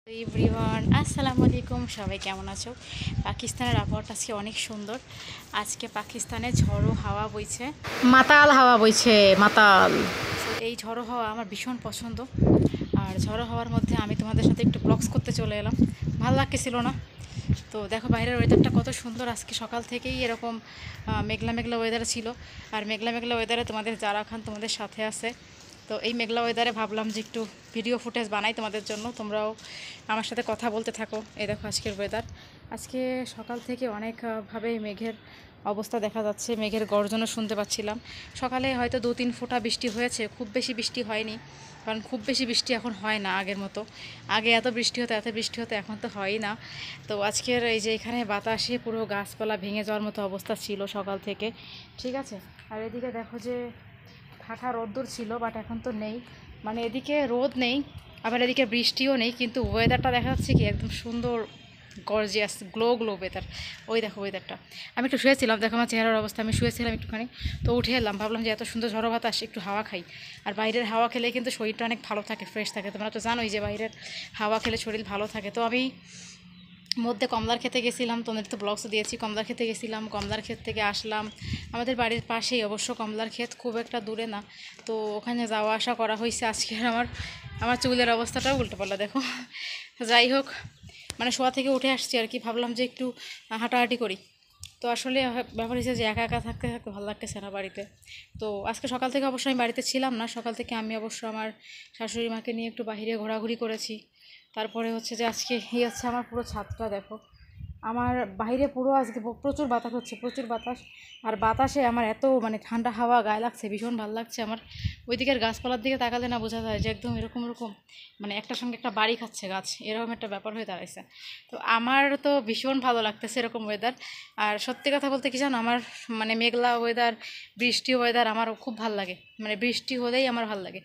Everyone আসসালামু আলাইকুম, সবাই কেমন আছো? পাকিস্তানের আবহাওয়াটা আজকে অনেক সুন্দর। আজকে পাকিস্তানে ঝড়ো হাওয়া বইছে, মাতাল হাওয়া বইছে মাতাল। তো এই ঝড়ো হাওয়া আমার ভীষণ পছন্দ। আর ঝড়ো হাওয়ার মধ্যে আমি তোমাদের সাথে একটু ব্লগস করতে চলে এলাম, ভালো লাগতেছিল না। তো দেখো বাইরের ওয়েদারটা কত সুন্দর, আজকে সকাল থেকেই এরকম মেঘলা মেঘলা ওয়েদার ছিল। আর মেঘলা মেঘলা ওয়েদারে তোমাদের যারা খান তোমাদের সাথে আছে। তো এই মেঘলা ওয়েদারে ভাবলাম যে একটু ভিডিও ফুটেজ বানাই তোমাদের জন্য, তোমরাও আমার সাথে কথা বলতে থাকো। এই দেখো আজকের ওয়েদার, আজকে সকাল থেকে অনেকভাবে মেঘের অবস্থা দেখা যাচ্ছে, মেঘের গর্জনও শুনতে পাচ্ছিলাম। সকালে হয়তো 2-3 ফোঁটা বৃষ্টি হয়েছে, খুব বেশি বৃষ্টি হয়নি, কারণ খুব বেশি বৃষ্টি এখন হয় না আগের মতো। আগে এত বৃষ্টি হতো এখন তো হয়ই না। তো আজকের এই যে এখানে বাতাসে পুরো গাছপালা ভেঙে যাওয়ার মতো অবস্থা ছিল সকাল থেকে, ঠিক আছে। আর এদিকে দেখো যে ঠাঠা রোদ্দুর ছিল, বাট এখন তো নেই, মানে এদিকে রোদ নেই, আবার এদিকে বৃষ্টিও নেই, কিন্তু ওয়েদারটা দেখা যাচ্ছে কি একদম সুন্দর, গর্জিয়াস, গ্লো গ্লো ওয়েদার। ওই দেখো ওয়েদারটা। আমি একটু শুয়েছিলাম, দেখো আমার চেহারার অবস্থা, আমি শুয়েছিলাম একটুখানি, তো উঠে এলাম, ভাবলাম যে এত সুন্দর ঝড়ো বাতাস, একটু হাওয়া খাই। আর বাইরের হাওয়া খেলে কিন্তু শরীরটা অনেক ভালো থাকে, ফ্রেশ থাকে। তোমরা তো জানোই যে বাইরের হাওয়া খেলে শরীর ভালো থাকে। তো আমি মধ্যে কমলার খেতে গেছিলাম, তোমাদের তো ব্লগসও দিয়েছি, কমলার খেতে গেছিলাম, কমলার ক্ষেত থেকে আসলাম। আমাদের বাড়ির পাশেই অবশ্য কমলার ক্ষেত, খুব একটা দূরে না। তো ওখানে যাওয়া আসা করা হয়েছে। আজকে আমার আমার চুলের অবস্থাটাও উল্টোপাল্টা দেখো। যাই হোক, মানে শোয়া থেকে উঠে আসছি আর কি, ভাবলাম যে একটু হাঁটাহাঁটি করি। তো আসলে ব্যাপার হচ্ছে যে একা একা থাকতে থাকতে ভালো লাগতেছে না বাড়িতে। তো আজকে সকাল থেকে অবশ্য আমি বাড়িতে ছিলাম না, সকাল থেকে আমি অবশ্য আমার শাশুড়ি মাকে নিয়ে একটু বাইরে ঘোরাঘুরি করেছি। তারপরে হচ্ছে যে আজকে এই হচ্ছে আমার পুরো ছাদটা দেখো, আমার বাইরে পুরো আজকে প্রচুর বাতাস হচ্ছে, প্রচুর বাতাস। আর বাতাসে আমার এত মানে ঠান্ডা হাওয়া গায়ে লাগছে, ভীষণ ভালো লাগছে আমার। ওই দিকের গাছপালার দিকে তাকালে না বোঝা যায় যে একদম এরকম এরকম, মানে একটার সঙ্গে একটা বাড়ি খাচ্ছে গাছ, এরকম একটা ব্যাপার হয়ে দাঁড়াইছে। তো আমার তো ভীষণ ভালো লাগতেছে এরকম ওয়েদার। আর সত্যি কথা বলতে কি জানো, আমার মানে মেঘলা ওয়েদার, বৃষ্টি ওয়েদার আমার খুব ভালো লাগে, মানে বৃষ্টি হলেই আমার ভালো লাগে।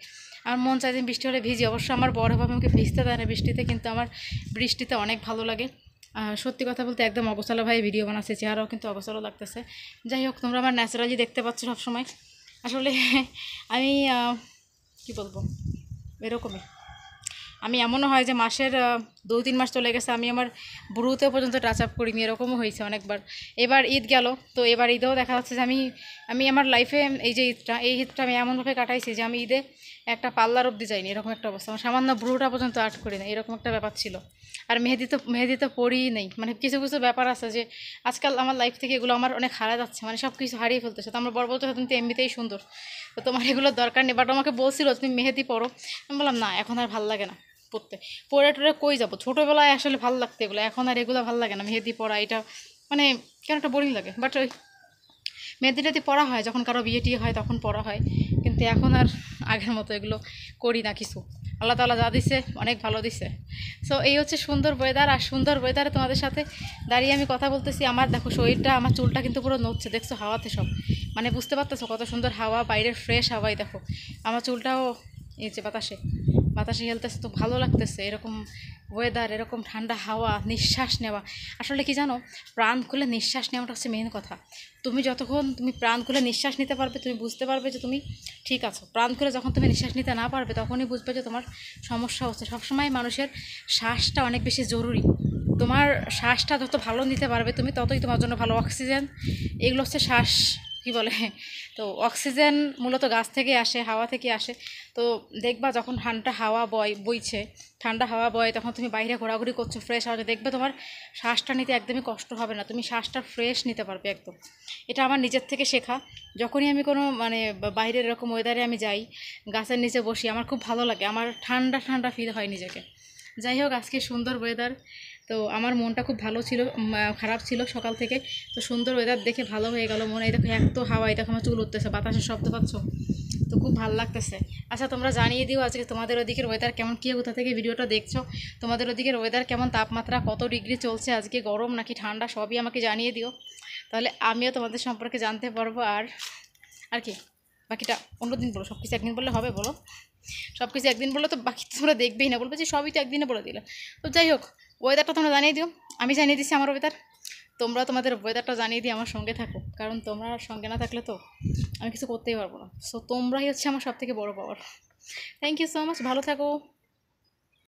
আমার মন চাই যে বৃষ্টি হলে ভিজি, অবশ্য আমার বড় ভাবে আমাকে ভিজতে দেয় না বৃষ্টিতে, কিন্তু আমার বৃষ্টিতে অনেক ভালো লাগে। সত্যি কথা বলতে একদম অগোছালো ভাই ভিডিও বানাচ্ছে, চেহারাও কিন্তু অগোছালো লাগতেছে। যাই হোক, তোমরা আমার ন্যাচারালি দেখতে পাচ্ছ সবসময়। আসলে আমি কি বলবো, এরকমই। আমি এমনও হয় যে মাসের 2-3 মাস চলে গেছে, আমি আমার ব্রুতে পর্যন্ত টাচ আপ করিনি, এরকমও হয়েছে অনেকবার। এবার ঈদ গেল, তো এবার ঈদেও দেখা যাচ্ছে যে আমি আমি আমার লাইফে এই যে ঈদটা আমি এমনভাবে কাটাইছি যে আমি ঈদে একটা পার্লার অবধি যাইনি, এরকম একটা অবস্থা। আমার সামান্য ব্রুটা পর্যন্ত আর্ট করি না, এরকম একটা ব্যাপার ছিল। আর মেহেদি তো পড়িই নেই, মানে কিছু কিছু ব্যাপার আছে যে আজকাল আমার লাইফ থেকে এগুলো আমার অনেক হারা যাচ্ছে, মানে সব কিছু হারিয়ে ফেলতেছে। তো আমার বড় বলতে তুমি তো এমনিতেই সুন্দর, তো তোমার এগুলোর দরকার নেই। বাট আমাকে বলছিল তুমি মেহেদি পড়ো, আমি বললাম না, এখন আর ভালো লাগে না পড়তে। পড়ে টরে কই যাবো, ছোটোবেলায় আসলে ভালো লাগতো এগুলো, এখন আর এগুলো ভালো লাগে না। মেহেদি পড়া এটা মানে কেন একটা বোরিং লাগে। বাট ওই মেহেদি টেহেদি পড়া হয় যখন কারো বিয়ে টিয়ে হয় তখন পড়া হয়, কিন্তু এখন আর আগের মতো এগুলো করি না কিছু। আল্লাহ তাআলা যা দিছে অনেক ভালো দিছে। সো এই হচ্ছে সুন্দর ওয়েদার, আর সুন্দর ওয়েদারে তোমাদের সাথে দাঁড়িয়ে আমি কথা বলতেছি। আমার দেখো শরীরটা, আমার চুলটা কিন্তু পুরো নড়ছে, দেখছো হাওয়াতে সব, মানে বুঝতে পারতেছো কত সুন্দর হাওয়া, বাইরের ফ্রেশ হাওয়াই দেখো। আমার চুলটাও এই যে বাতাসে বাতাসে হেলতেছে, তো ভালো লাগতেছে এরকম ওয়েদার, এরকম ঠান্ডা হাওয়া, নিঃশ্বাস নেওয়া। আসলে কি জানো, প্রাণ খুলে নিঃশ্বাস নেওয়াটা হচ্ছে মেন কথা। তুমি যতক্ষণ তুমি প্রাণ খুলে নিঃশ্বাস নিতে পারবে, তুমি বুঝতে পারবে যে তুমি ঠিক আছো। প্রাণ খুলে যখন তুমি নিঃশ্বাস নিতে না পারবে, তখনই বুঝবে যে তোমার সমস্যা হচ্ছে। সবসময় মানুষের শ্বাসটা অনেক বেশি জরুরি। তোমার শ্বাসটা যত ভালো নিতে পারবে তুমি, ততই তোমার জন্য ভালো। অক্সিজেন, এগুলো হচ্ছে শ্বাস, কী বলে, তো অক্সিজেন মূলত গাছ থেকে আসে, হাওয়া থেকে আসে। তো দেখবা যখন ঠান্ডা হাওয়া বইছে, ঠান্ডা হাওয়া বয়, তখন তুমি বাইরে ঘোরাঘুরি করছো ফ্রেশ হাওয়া, দেখবে তোমার শ্বাসটা নিতে একদমই কষ্ট হবে না, তুমি শ্বাসটা ফ্রেশ নিতে পারবে একদম। এটা আমার নিজের থেকে শেখা। যখনই আমি কোনো মানে বাইরের এরকম ওয়েদারে আমি যাই, গাছের নিচে বসি, আমার খুব ভালো লাগে, আমার ঠান্ডা ঠান্ডা ফিল হয় নিজেকে। যাই হোক, আজকে সুন্দর ওয়েদার, তো আমার মনটা খুব ভালো ছিল, খারাপ ছিল সকাল থেকে। তো সুন্দর ওয়েদার দেখে ভালো হয়ে গেল মনে। এই দেখো এত হাওয়া, এই দেখো আমার চুল উঠতেছে, বাতাসের শব্দ পাচ্ছ, তো খুব ভালো লাগতেছে। আচ্ছা তোমরা জানিয়ে দিও আজকে তোমাদের ওদিকের ওয়েদার কেমন, কী কোথা থেকে ভিডিওটা দেখছো, তোমাদের ওদিকের ওয়েদার কেমন, তাপমাত্রা কত ডিগ্রি চলছে আজকে, গরম নাকি ঠান্ডা, সবই আমাকে জানিয়ে দিও, তাহলে আমিও তোমাদের সম্পর্কে জানতে পারবো। আর আর কি, বাকিটা অন্য দিন বলো, সব কিছু একদিন বললে হবে বলো? সব কিছু একদিন বললে তো বাকি তোমরা দেখবেই না, বলবে যে সবই তো একদিনে বলে দিলে। তো যাই হোক, ওয়েদারটা তোমরা জানিয়ে দিও, আমি জানিয়ে দিচ্ছি আমার ওয়েদার, তোমরা তোমাদের ওয়েদারটা জানিয়ে দিয়ে আমার সঙ্গে থাকো, কারণ তোমরা সঙ্গে না থাকলে তো আমি কিছু করতেই পারবো না। সো তোমরাই হচ্ছে আমার সব থেকে বড়ো পাওয়ার। থ্যাংক ইউ সো মাচ, ভালো থাকো।